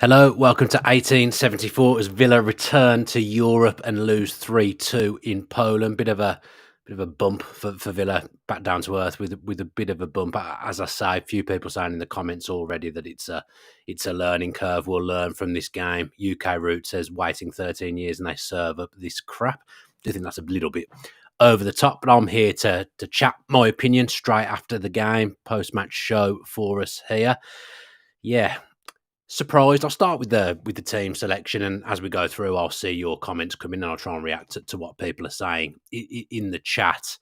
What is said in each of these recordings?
Hello, welcome to 1874 as Villa return to Europe and lose 3-2 in Poland. Bit of a bump for Villa, back down to earth with a bit of a bump. As I say, a few people saying in the comments already that it's a learning curve. We'll learn from this game. UK Root says waiting 13 years and they serve up this crap. I do think that's a little bit over the top, but I'm here to chat my opinion straight after the game, post-match show for us here. Yeah, surprised. I'll start with the team selection, and as we go through, I'll see your comments come in, and I'll try and react to what people are saying in the chat.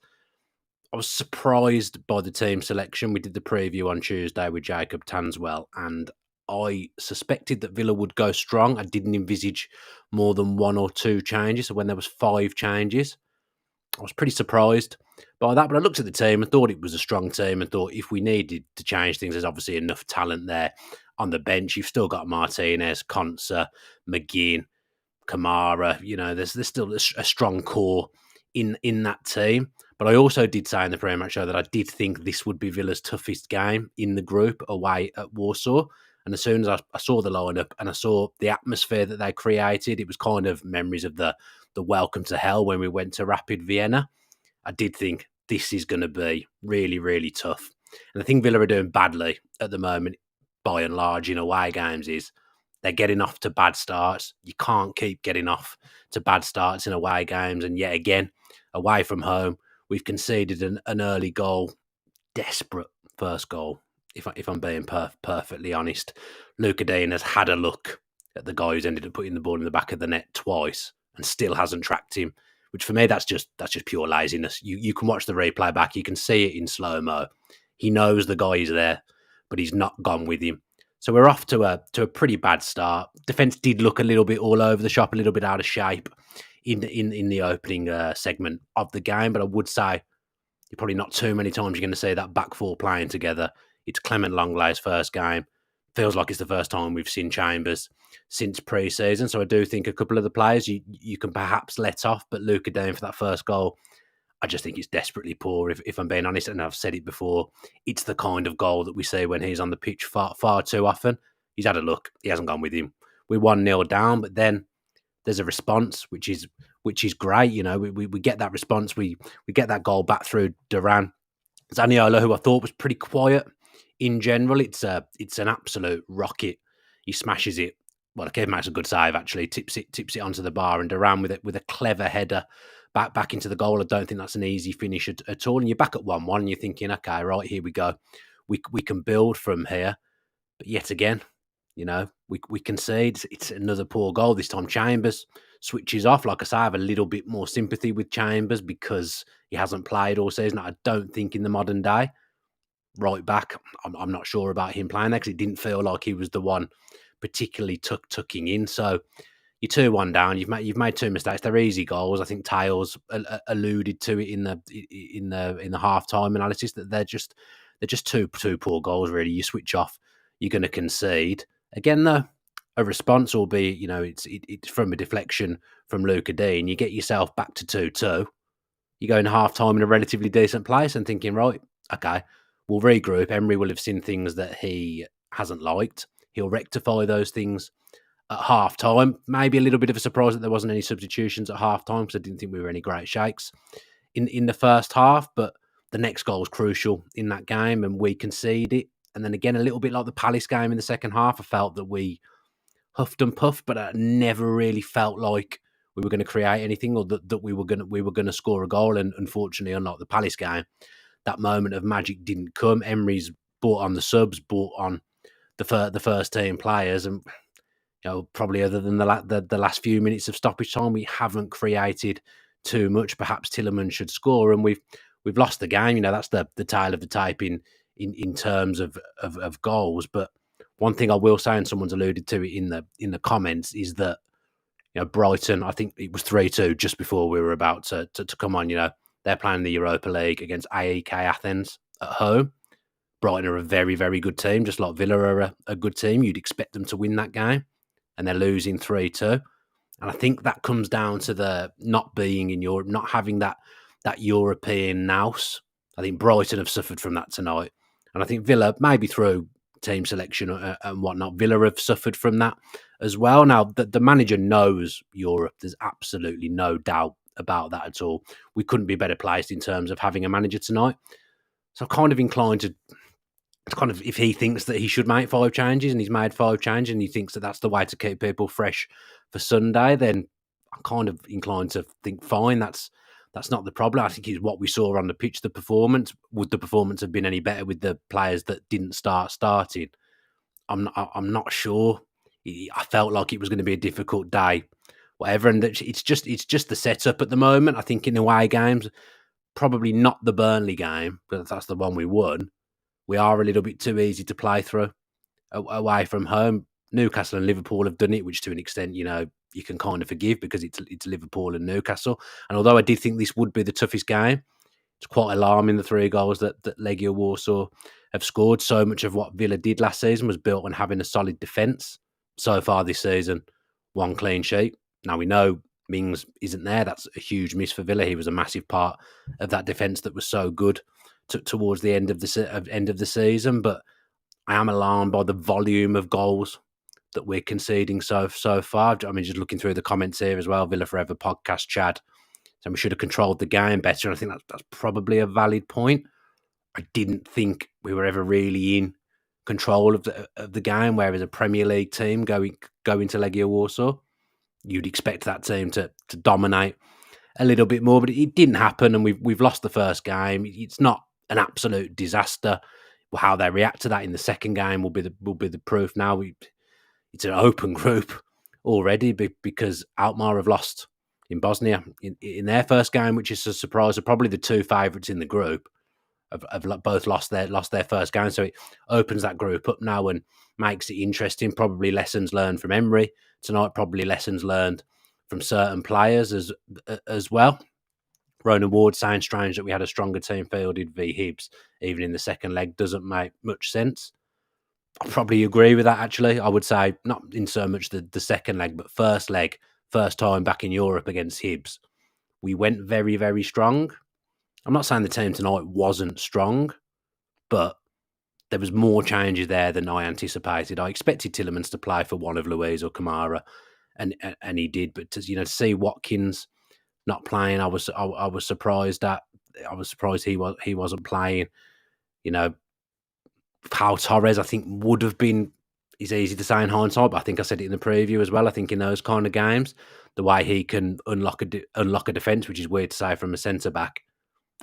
I was surprised by the team selection. We did the preview on Tuesday with Jacob Tanswell, and I suspected that Villa would go strong. I didn't envisage more than one or two changes. So when there was 5 changes, I was pretty surprised by that. But I looked at the team and thought it was a strong team and thought if we needed to change things, there's obviously enough talent there on the bench. You've still got Martinez, Konsa, McGinn, Kamara. You know, there's still a strong core in that team. But I also did say in the pre-match show that I did think this would be Villa's toughest game in the group away at Warsaw. And as soon as I saw the lineup and I saw the atmosphere that they created, it was kind of memories of the welcome to hell when we went to Rapid Vienna. I did think this is going to be really, really tough. And I think Villa are doing badly at the moment, by and large, in away games, is they're getting off to bad starts. You can't keep getting off to bad starts in away games. And yet again, away from home, we've conceded an early goal, desperate first goal. If I'm being perfectly honest, Luca Dean has had a look at the guy who's ended up putting the ball in the back of the net twice and still hasn't tracked him. Which for me, that's just pure laziness. You can watch the replay back, you can see it in slow mo. He knows the guy is there, but he's not gone with him. So we're off to a pretty bad start. Defense did look a little bit all over the shop, a little bit out of shape in the opening segment of the game. But I would say you're probably not too many times you're going to see that back four playing together. It's Clement Lenglet's first game. Feels like it's the first time we've seen Chambers since pre-season. So I do think a couple of the players you can perhaps let off, but Luca Dean for that first goal, I just think it's desperately poor, if I'm being honest. And I've said it before, it's the kind of goal that we see when he's on the pitch far too often. He's had a look. He hasn't gone with him. We're 1-0 down, but then there's a response, which is great. You know, we get that response. We get that goal back through Duran. Zaniolo, who I thought was pretty quiet in general, it's an absolute rocket. He smashes it. Well, the kid makes a good save, actually. Tips it onto the bar, and Duran with a clever header back into the goal. I don't think that's an easy finish at all. And you're back at 1-1 and you're thinking, okay, right, here we go. We can build from here. But yet again, you know, we concede. It's another poor goal. This time Chambers switches off. Like I say, I have a little bit more sympathy with Chambers because he hasn't played all season. I don't think in the modern day, right back, I'm not sure about him playing there because it didn't feel like he was the one particularly tucking in. So you're 2-1 down. You've made 2 mistakes. They're easy goals. I think Tails alluded to it in the halftime analysis that they're just two poor goals. Really, you switch off, you're going to concede again. Though a response will be, you know, it's from a deflection from Luca Dean. You get yourself back to 2-2. You go in halftime in a relatively decent place and thinking, right, okay, we'll regroup. Emery will have seen things that he hasn't liked. He'll rectify those things at half time. Maybe a little bit of a surprise that there wasn't any substitutions at half time because I didn't think we were any great shakes in the first half. But the next goal was crucial in that game and we conceded it. And then again, a little bit like the Palace game in the second half, I felt that we huffed and puffed, but I never really felt like we were going to create anything or that we were going to score a goal. And unfortunately, unlike the Palace game, that moment of magic didn't come. Emery's brought on the subs, brought on the first team players, and you know, probably other than the last few minutes of stoppage time, we haven't created too much. Perhaps Tielemans should score, and we've lost the game. You know, that's the tail of the tape in terms of goals. But one thing I will say, and someone's alluded to it in the comments, is that, you know, Brighton, I think it was 3-2 just before we were about to come on. You know, they're playing the Europa League against AEK Athens at home. Brighton are a very, very good team, just like Villa are a good team. You'd expect them to win that game, and they're losing 3-2. And I think that comes down to the not being in Europe, not having that European nous. I think Brighton have suffered from that tonight. And I think Villa, maybe through team selection and whatnot. Villa have suffered from that as well. Now, the manager knows Europe. There's absolutely no doubt about that at all. We couldn't be better placed in terms of having a manager tonight. So I'm kind of inclined to if he thinks that he should make 5 changes and he's made 5 changes and he thinks that that's the way to keep people fresh for Sunday, then I'm kind of inclined to think, fine, that's not the problem. I think it's what we saw on the pitch, the performance. Would the performance have been any better with the players that didn't starting? I'm not sure. I felt like it was going to be a difficult day, whatever. And it's just the setup at the moment. I think in away games, probably not the Burnley game, but that's the one we won. We are a little bit too easy to play through away from home. Newcastle and Liverpool have done it, which to an extent, you can kind of forgive because it's Liverpool and Newcastle. And although I did think this would be the toughest game, it's quite alarming the 3 goals that Legia Warsaw have scored. So much of what Villa did last season was built on having a solid defence. So far this season, 1 clean sheet. Now we know Mings isn't there. That's a huge miss for Villa. He was a massive part of that defence that was so good towards the end of the season. But I am alarmed by the volume of goals that we're conceding so far. I mean, just looking through the comments here as well, Villa Forever podcast, Chad, so we should have controlled the game better. And I think that's probably a valid point. I didn't think we were ever really in control of the game, whereas a Premier League team going to Legia Warsaw, you'd expect that team to dominate a little bit more, but it didn't happen, and we've lost the first game. It's not an absolute disaster. How they react to that in the second game will be the proof. Now it's an open group already because Alkmaar have lost in Bosnia in their first game, which is a surprise. They're probably the 2 favourites in the group have both lost their first game, so it opens that group up now and makes it interesting. Probably lessons learned from Emery tonight. Probably lessons learned from certain players as well. Ronan Ward saying strange that we had a stronger team fielded v Hibs, even in the second leg, doesn't make much sense. I probably agree with that, actually. I would say not in so much the second leg, but first leg, first time back in Europe against Hibs, we went very, very strong. I'm not saying the team tonight wasn't strong, but there was more changes there than I anticipated. I expected Tielemans to play for one of Luiz or Kamara, and he did. But to see Watkins not playing, I was surprised at. I was surprised he wasn't playing. Pau Torres, I think, would have been. It's easy to say in hindsight, but I think I said it in the preview as well. I think in those kind of games, the way he can unlock a defence, which is weird to say from a centre back,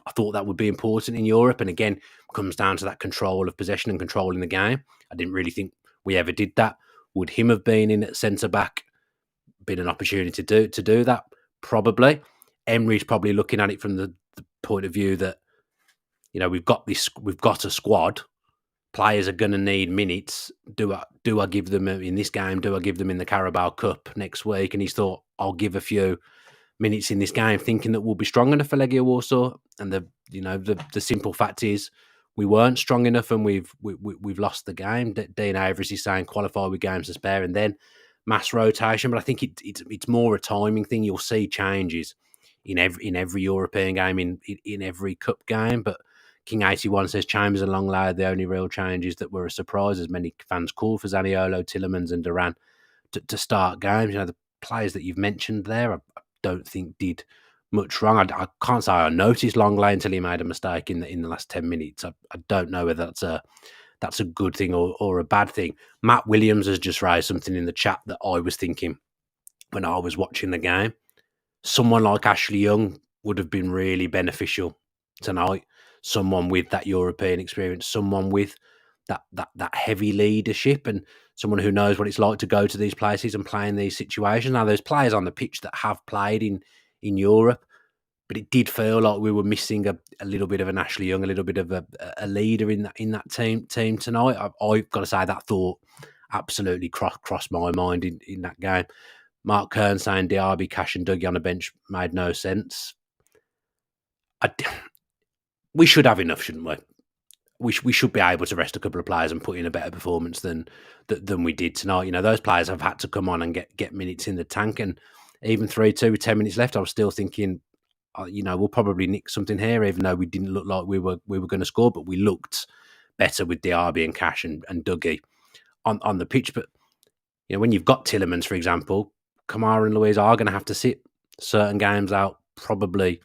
I thought that would be important in Europe. And again, comes down to that control of possession and controlling the game. I didn't really think we ever did that. Would him have been in at centre back been an opportunity to do that? Probably. Emery's probably looking at it from the point of view that we've got a squad. Players are going to need minutes. Do I give them in this game? Do I give them in the Carabao Cup next week? And he's thought, I'll give a few minutes in this game, thinking that we'll be strong enough for Legia Warsaw. And the simple fact is, we weren't strong enough, and we've lost the game. Dean Avery is saying qualify with games to spare and then mass rotation. But I think it's more a timing thing. You'll see changes in every European game, in every cup game. But King 81 says Chambers and Longley are the only real changes that were a surprise, as many fans called for Zaniolo, Tielemans and Duran to start games. The players that you've mentioned there, I don't think did much wrong. I can't say I noticed Longley until he made a mistake in the last 10 minutes. I don't know whether that's a good thing or a bad thing. Matt Williams has just raised something in the chat that I was thinking when I was watching the game. Someone like Ashley Young would have been really beneficial tonight. Someone with that European experience, someone with that heavy leadership, and someone who knows what it's like to go to these places and play in these situations. Now, there's players on the pitch that have played in Europe, but it did feel like we were missing a little bit of an Ashley Young, a little bit of a leader in that team tonight. I've got to say that thought absolutely crossed my mind in that game. Mark Kern saying Diaby, Cash and Dougie on the bench made no sense. We should have enough, shouldn't we? We should be able to rest a couple of players and put in a better performance than we did tonight. Those players have had to come on and get minutes in the tank. And even 3-2 with 10 minutes left, I was still thinking, we'll probably nick something here, even though we didn't look like we were going to score, but we looked better with Diaby and Cash and Dougie on the pitch. But when you've got Tielemans, for example, Kamara and Luiz are going to have to sit certain games out, probably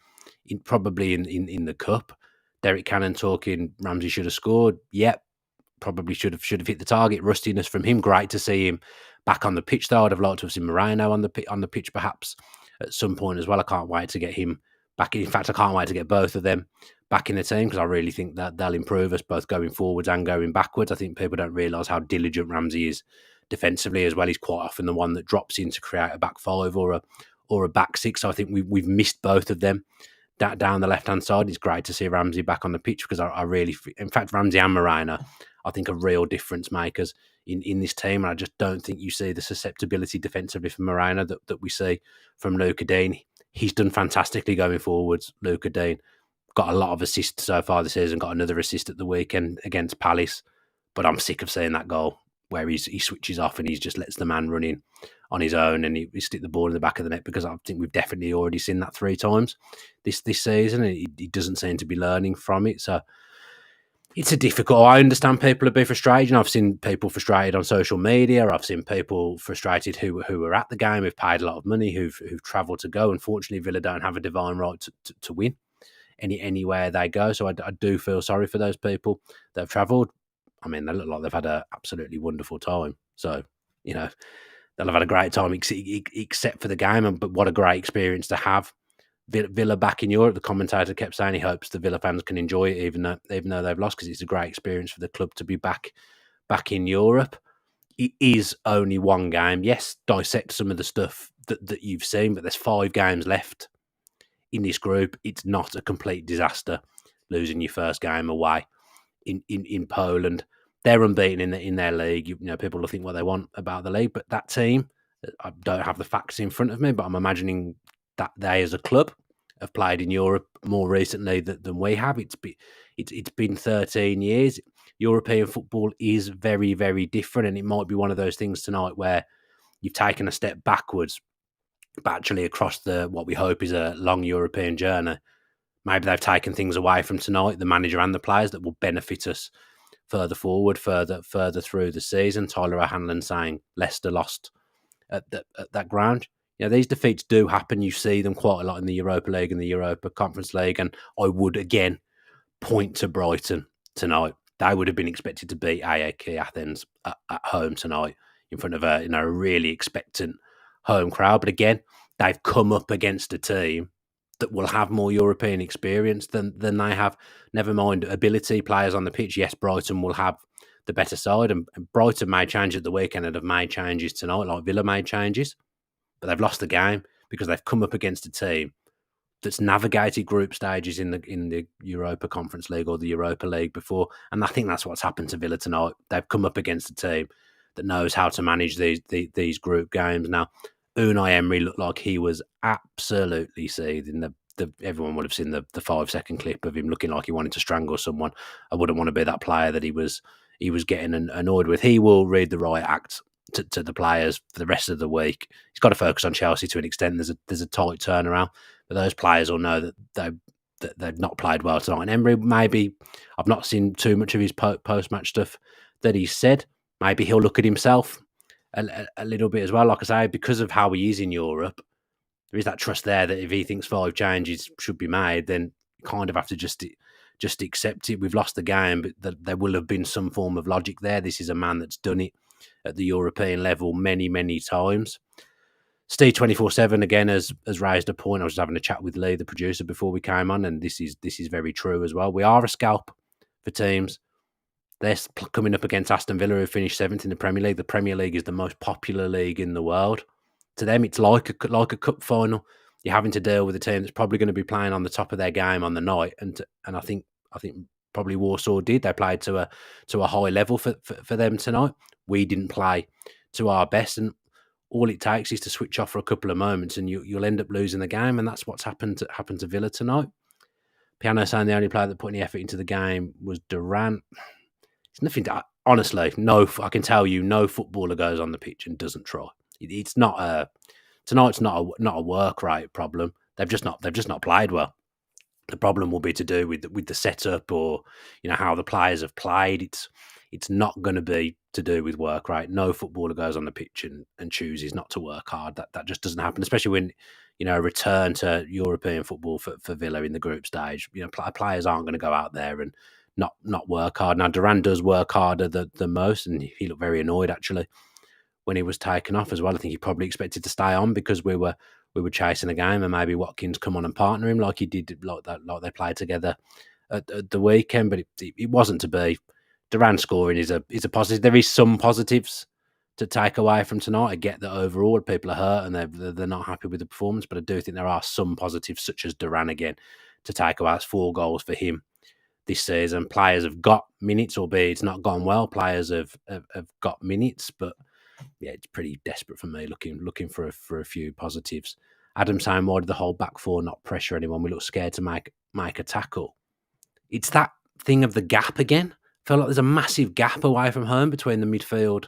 in the cup. Derek Cannon talking Ramsey should have scored. Yep, probably should have hit the target. Rustiness from him. Great to see him back on the pitch, though. I'd have liked to have seen Moreno on the pitch perhaps at some point as well. I can't wait to get him back. In fact, I can't wait to get both of them back in the team, because I really think that they'll improve us both going forwards and going backwards. I think people don't realise how diligent Ramsey is defensively as well. He's quite often the one that drops in to create a back five or a back six. So I think we've missed both of them down the left hand side. It's great to see Ramsey back on the pitch, because I really, in fact, Ramsey and Moreno, I think, are real difference makers in this team. And I just don't think you see the susceptibility defensively from Moreno that we see from Luca Dean. He's done fantastically going forwards. Luca Dean got a lot of assists so far this season, got another assist at the weekend against Palace. But I'm sick of seeing that goal where he switches off and he just lets the man run in on his own and he stick the ball in the back of the net, because I think we've definitely already seen that 3 times this season, and he doesn't seem to be learning from it. So it's a difficult. I understand people are being frustrated. I've seen people frustrated on social media. I've seen people frustrated who are at the game, who've paid a lot of money, who've travelled to go. Unfortunately, Villa don't have a divine right to win anywhere they go. So I do feel sorry for those people that have travelled. I mean, they look like they've had an absolutely wonderful time. So, they'll have had a great time except for the game. But what a great experience to have Villa back in Europe. The commentator kept saying he hopes the Villa fans can enjoy it, even though they've lost, because it's a great experience for the club to be back in Europe. It is only one game. Yes, dissect some of the stuff that you've seen, but there's 5 games left in this group. It's not a complete disaster losing your first game away in Poland. They're unbeaten in their league. People will think what they want about the league, but that team, I don't have the facts in front of me, but I'm imagining that they, as a club, have played in Europe more recently than we have. It's been 13 years. European football is very, very different, and it might be one of those things tonight where you've taken a step backwards, but actually across what we hope is a long European journey, maybe they've taken things away from tonight, the manager and the players, that will benefit us further forward, further through the season. Tyler O'Hanlon saying Leicester lost at that ground. These defeats do happen. You see them quite a lot in the Europa League and the Europa Conference League. And I would, again, point to Brighton tonight. They would have been expected to beat AEK Athens at home tonight in front of a really expectant home crowd. But again, they've come up against a team that will have more European experience than they have. Never mind ability, players on the pitch. Yes, Brighton will have the better side, and Brighton made changes at the weekend and have made changes tonight, like Villa made changes. But they've lost the game because they've come up against a team that's navigated group stages in the Europa Conference League or the Europa League before. And I think that's what's happened to Villa tonight. They've come up against a team that knows how to manage these group games. Now, Unai Emery looked like he was absolutely seething. Everyone would have seen the 5-second clip of him looking like he wanted to strangle someone. I wouldn't want to be that player that he was getting annoyed with. He will read the right act to the players for the rest of the week. He's got to focus on Chelsea to an extent. There's a tight turnaround, but those players will know that they've not played well tonight. And Emery, maybe I've not seen too much of his post-match stuff that he's said. Maybe he'll look at himself a little bit as well. Like I say, because of how he is in Europe, there is that trust there that if he thinks 5 changes should be made, then you kind of have to just accept it. We've lost the game, but there will have been some form of logic there. This is a man that's done it at the European level many, many times. Steve 24/7 again has raised a point. I was having a chat with Lee, the producer, before we came on, and this is very true as well. We are a scalp for teams. They're coming up against Aston Villa, who finished 7th in the Premier League. The Premier League is the most popular league in the world. To them, it's like a cup final. You're having to deal with a team that's probably going to be playing on the top of their game on the night, and I think probably Warsaw did. They played to a high level for them tonight. We didn't play to our best, and all it takes is to switch off for a couple of moments, and you'll end up losing the game. And that's what's happened to Villa tonight. Piano saying the only player that put any effort into the game was Durant. It's nothing. Honestly, no. I can tell you, no footballer goes on the pitch and doesn't try. It's not tonight's not a work rate problem. They've just not played well. The problem will be to do with the setup, or how the players have played. It's not going to be to do with work, right? No footballer goes on the pitch and chooses not to work hard. That just doesn't happen, especially when a return to European football for Villa in the group stage. Players aren't going to go out there and not work hard. Now Duran does work harder than most, and he looked very annoyed actually when he was taken off as well. I think he probably expected to stay on because we were chasing a game, and maybe Watkins come on and partner him like he did, like they played together at the weekend. But it wasn't to be. Duran scoring is a positive. There is some positives to take away from tonight. I get that overall people are hurt and they're not happy with the performance, but I do think there are some positives, such as Duran again, to take away. It's 4 goals for him this season. Players have got minutes, albeit it's not gone well. Players have got minutes, but yeah, it's pretty desperate for me looking for a few positives. Adam saying, why did the whole back four not pressure anyone? We look scared to make a tackle. It's that thing of the gap again. I feel like there's a massive gap away from home between the midfield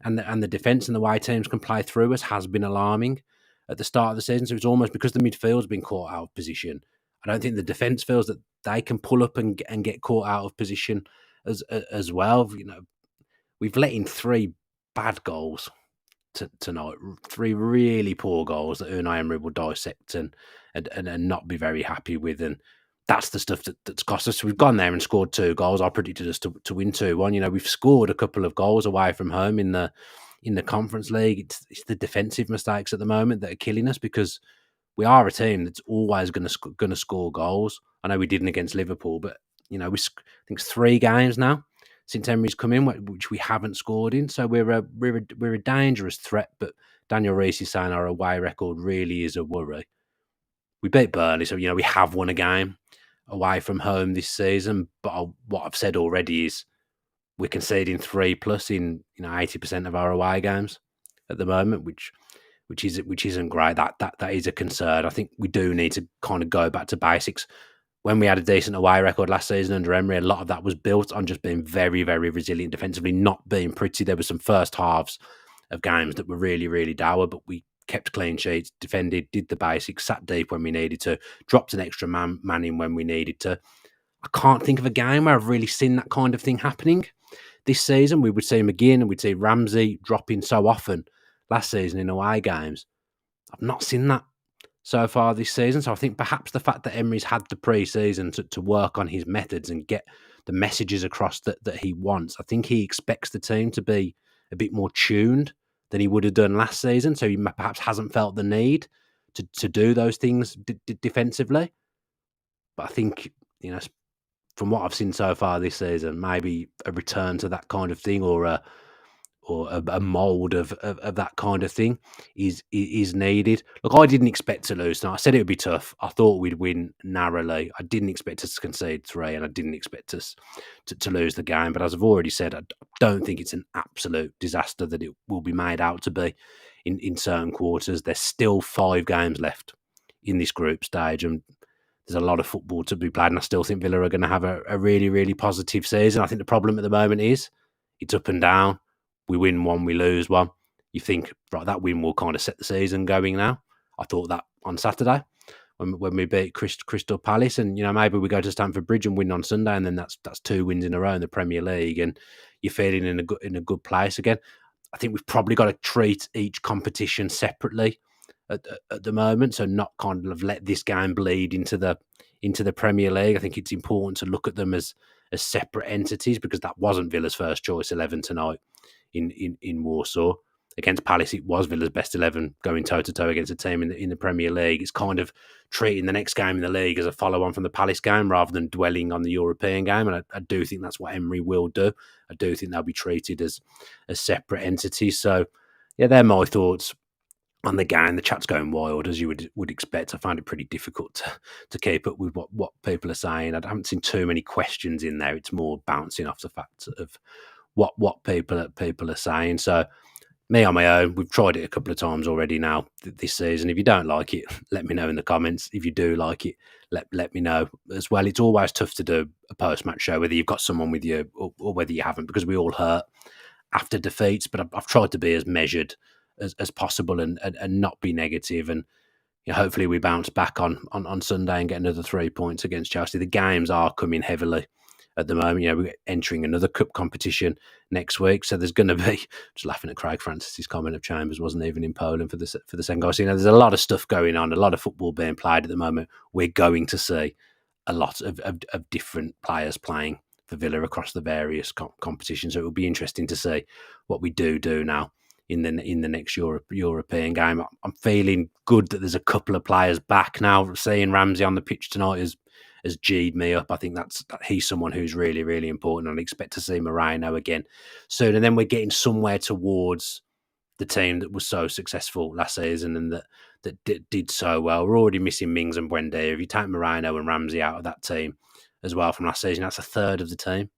and the defence, and the way teams can play through us has been alarming at the start of the season. So it's almost because the midfield's been caught out of position. I don't think the defence feels that they can pull up and get caught out of position as well. We've let in 3 bad goals tonight. 3 really poor goals that Unai Emery will dissect and not be very happy with. And that's the stuff that's cost us. We've gone there and scored 2 goals. I predicted us to win 2-1. We've scored a couple of goals away from home in the Conference League. It's the defensive mistakes at the moment that are killing us, because we are a team that's always going to score goals. I know we didn't against Liverpool, but I think it's 3 games now since Emery's come in, which we haven't scored in. So we're a dangerous threat. But Daniel Rees is saying our away record really is a worry. We beat Burnley, so we have won a game away from home this season. But what I've said already is we're conceding 3+ in 80% of our away games at the moment, which isn't great. That is a concern. I think we do need to kind of go back to basics. When we had a decent away record last season under Emery, a lot of that was built on just being very, very resilient defensively, not being pretty. There were some first halves of games that were really, really dour, but we kept clean sheets, defended, did the basics, sat deep when we needed to, dropped an extra man in when we needed to. I can't think of a game where I've really seen that kind of thing happening this season. We would see McGinn and we'd see Ramsey dropping so often last season in away games. I've not seen that so far this season. So I think perhaps the fact that Emery's had the pre-season to work on his methods and get the messages across that he wants, I think he expects the team to be a bit more tuned than he would have done last season. So he perhaps hasn't felt the need to do those things defensively. But I think, from what I've seen so far this season, maybe a return to that kind of thing, or a mould of that kind of thing is needed. Look, I didn't expect to lose. Now, I said it would be tough. I thought we'd win narrowly. I didn't expect us to concede 3, and I didn't expect us to lose the game. But as I've already said, I don't think it's an absolute disaster that it will be made out to be in certain quarters. There's still 5 games left in this group stage, and there's a lot of football to be played. And I still think Villa are going to have a really, really positive season. I think the problem at the moment is it's up and down. We win 1, we lose 1. You think, right, that win will kind of set the season going now. I thought that on Saturday when we beat Crystal Palace, and maybe we go to Stamford Bridge and win on Sunday, and then that's 2 wins in a row in the Premier League, and you're feeling in a good place again. I think we've probably got to treat each competition separately at the moment, so not kind of let this game bleed into the Premier League. I think it's important to look at them as separate entities, because that wasn't Villa's first choice 11 tonight in Warsaw. Against Palace, it was Villa's best 11 going toe-to-toe against a team in the Premier League. It's kind of treating the next game in the league as a follow-on from the Palace game rather than dwelling on the European game. And I do think that's what Emery will do. I do think they'll be treated as separate entities. So, yeah, they're my thoughts on the game. The chat's going wild, as you would expect. I find it pretty difficult to keep up with what people are saying. I haven't seen too many questions in there. It's more bouncing off the facts of what people are saying. So, me on my own, we've tried it a couple of times already now this season. If you don't like it, let me know in the comments. If you do like it, let me know as well. It's always tough to do a post-match show, whether you've got someone with you or whether you haven't, because we all hurt after defeats. But I've tried to be as measured as possible and not be negative. And hopefully we bounce back on Sunday and get another 3 points against Chelsea. The games are coming heavily at the moment. We're entering another cup competition next week, so there's going to be. Just laughing at Craig Francis's comment of Chambers wasn't even in Poland for the second goal. So, there's a lot of stuff going on, a lot of football being played at the moment. We're going to see a lot of different players playing for Villa across the various competitions. So it will be interesting to see what we do now in the next European game. I'm feeling good that there's a couple of players back now. Seeing Ramsey on the pitch tonight has G'd me up. I think he's someone who's really, really important. And I expect to see Moreno again soon. And then we're getting somewhere towards the team that was so successful last season and that did so well. We're already missing Mings and Buendia. If you take Moreno and Ramsey out of that team as well from last season, that's a third of the team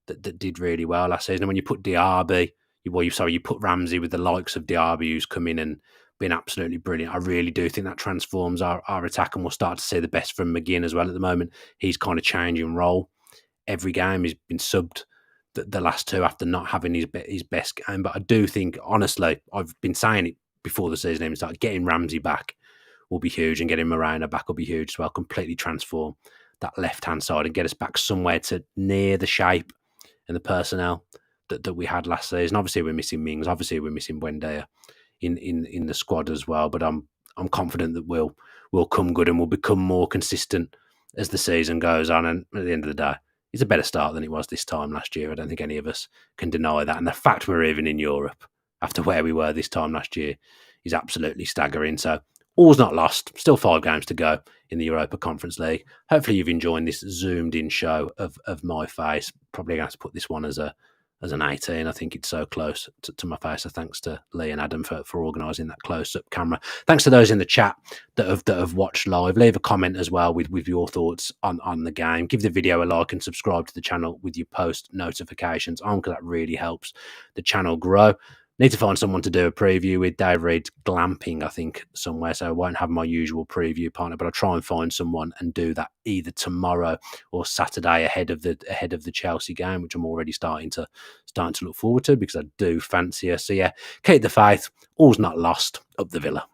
that did really well last season. And when you put Diaby, you put Ramsey with the likes of Diaby, who's come in and been absolutely brilliant. I really do think that transforms our attack, and we'll start to see the best from McGinn as well. At the moment, he's kind of changing role every game. He's been subbed the last two after not having his best game. But I do think, honestly, I've been saying it before the season even started, getting Ramsey back will be huge, and getting Moreno back will be huge as well. Completely transform that left-hand side and get us back somewhere to near the shape and the personnel that we had last season. Obviously, we're missing Mings. Obviously, we're missing Buendia in the squad as well. But I'm confident that we'll come good and we'll become more consistent as the season goes on. And at the end of the day, it's a better start than it was this time last year. I don't think any of us can deny that. And the fact we're even in Europe after where we were this time last year is absolutely staggering. So all's not lost. Still 5 games to go in the Europa Conference League. Hopefully you've enjoyed this zoomed in show of my face. Probably going to have to put this one as an 18. I think it's so close to my face. So thanks to Lee and Adam for organising that close-up camera. Thanks to those in the chat that have watched live. Leave a comment as well with your thoughts on the game. Give the video a like and subscribe to the channel with your post notifications on, because that really helps the channel grow. Need to find someone to do a preview with. Dave Reed's glamping, I think, somewhere, so I won't have my usual preview partner, but I'll try and find someone and do that either tomorrow or Saturday ahead of the Chelsea game, which I'm already starting to look forward to, because I do fancy her. So yeah, keep the faith. All's not lost. Up the Villa.